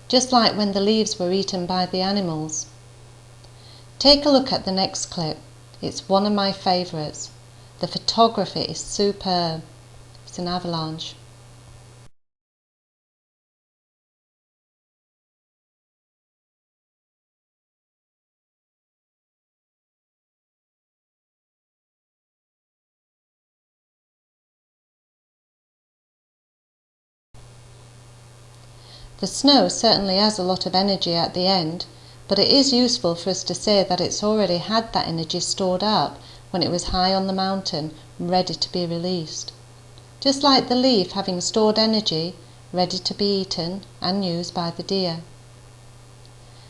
just like when the leaves were eaten by the animals. Take a look at the next clip. It's one of my favourites. The photography is superb. It's an avalanche. The snow certainly has a lot of energy at the end, but it is useful for us to say that it's already had that energy stored up when it was high on the mountain, ready to be released. Just like the leaf having stored energy, ready to be eaten and used by the deer.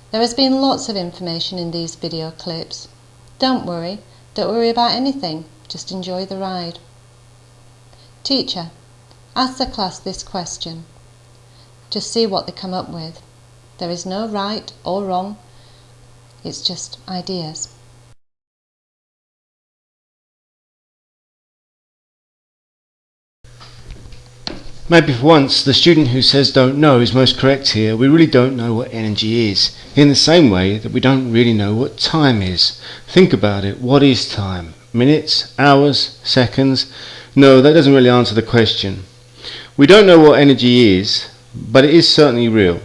There has been lots of information in these video clips. Don't worry about anything, just enjoy the ride. Teacher, ask the class this question. Just see what they come up with. There is no right or wrong, it's just ideas. Maybe for once the student who says don't know is most correct here. We really don't know what energy is, in the same way that we don't really know what time is. Think about it. What is time? Minutes? Hours? Seconds? No, that doesn't really answer the question. We don't know what energy is, but it is certainly real.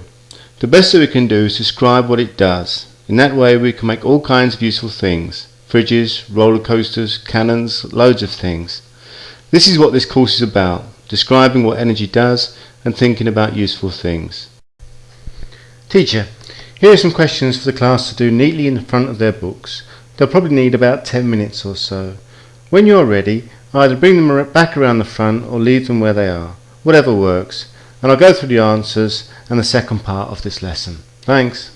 The best that we can do is describe what it does. In that way we can make all kinds of useful things. Fridges, roller coasters, cannons, loads of things. This is what this course is about, describing what energy does and thinking about useful things. Teacher, here are some questions for the class to do neatly in the front of their books. They'll probably need about 10 minutes or so. When you're ready, either bring them back around the front or leave them where they are. Whatever works. And I'll go through the answers and the second part of this lesson. Thanks.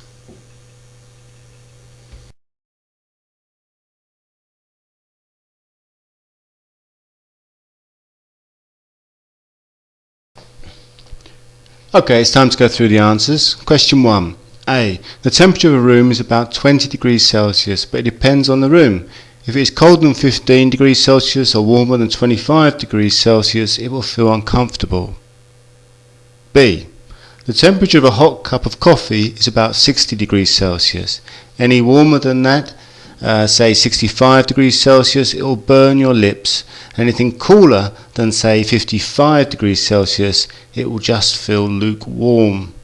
Okay, it's time to go through the answers. Question 1. A. The temperature of a room is about 20 degrees Celsius, but it depends on the room. If it is colder than 15 degrees Celsius or warmer than 25 degrees Celsius, it will feel uncomfortable. B. The temperature of a hot cup of coffee is about 60 degrees Celsius. Any warmer than that, say 65 degrees Celsius, it will burn your lips. Anything cooler than say 55 degrees Celsius, it will just feel lukewarm.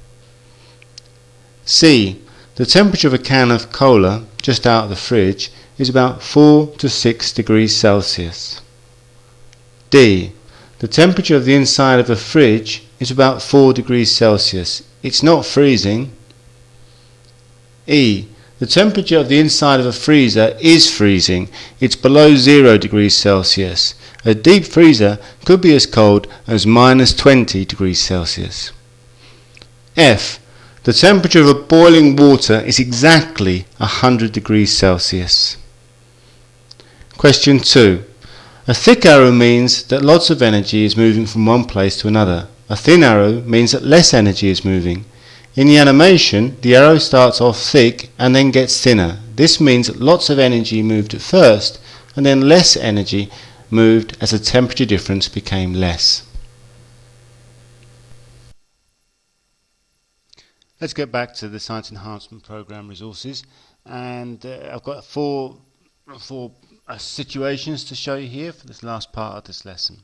C. The temperature of a can of cola, just out of the fridge, is about 4 to 6 degrees Celsius. D. The temperature of the inside of a fridge is about 4 degrees Celsius. It's not freezing. E. The temperature of the inside of a freezer is freezing. It's below 0 degrees Celsius. A deep freezer could be as cold as minus 20 degrees Celsius. F. The temperature of a boiling water is exactly 100 degrees Celsius. Question 2. A thick arrow means that lots of energy is moving from one place to another. A thin arrow means that less energy is moving. In the animation, the arrow starts off thick and then gets thinner. This means that lots of energy moved at first and then less energy moved as the temperature difference became less. Let's get back to the Science Enhancement Programme resources, and I've got four situations to show you here for this last part of this lesson.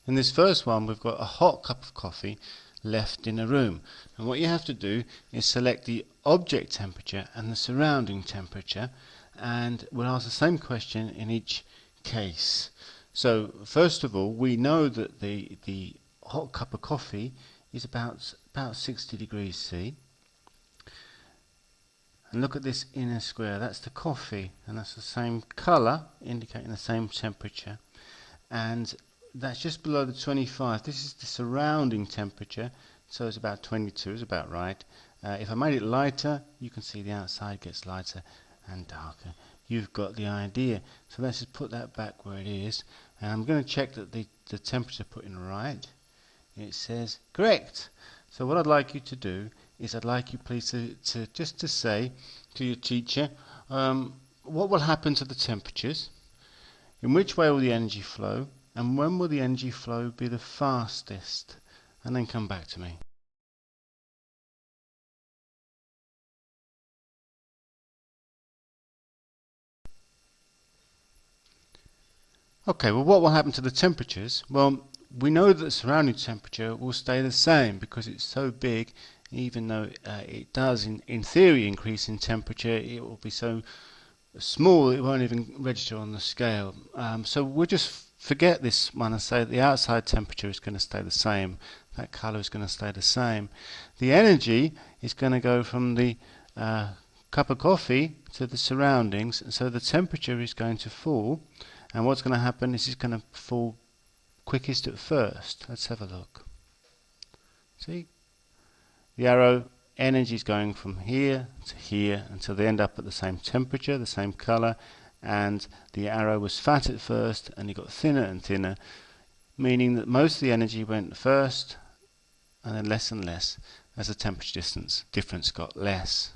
In this first one, we've got a hot cup of coffee left in a room, and what you have to do is select the object temperature and the surrounding temperature, and we'll ask the same question in each case. So first of all, we know that the hot cup of coffee is about 60 degrees C. And look at this inner square, that's the coffee, and that's the same colour, indicating the same temperature. And that's just below the 25. This is the surrounding temperature, so it's about 22, is about right. If I made it lighter, you can see the outside gets lighter and darker. You've got the idea. So let's just put that back where it is. And I'm going to check that the temperature put in right. It says correct. So what I'd like you to do is I'd like you please to say to your teacher what will happen to the temperatures, in which way will the energy flow, and when will the energy flow be the fastest, and then come back to me. Okay, well, what will happen to the temperatures? Well, we know that the surrounding temperature will stay the same because it's so big. Even though it does in theory increase in temperature, it will be so small it won't even register on the scale. So we'll just forget this one and say that the outside temperature is going to stay the same. That colour is going to stay the same. The energy is going to go from the cup of coffee to the surroundings, and so the temperature is going to fall. And what's going to happen is it's going to fall quickest at first. Let's have a look. See? The arrow energy is going from here to here until they end up at the same temperature, the same colour, and the arrow was fat at first and it got thinner and thinner, meaning that most of the energy went first and then less as the temperature difference got less.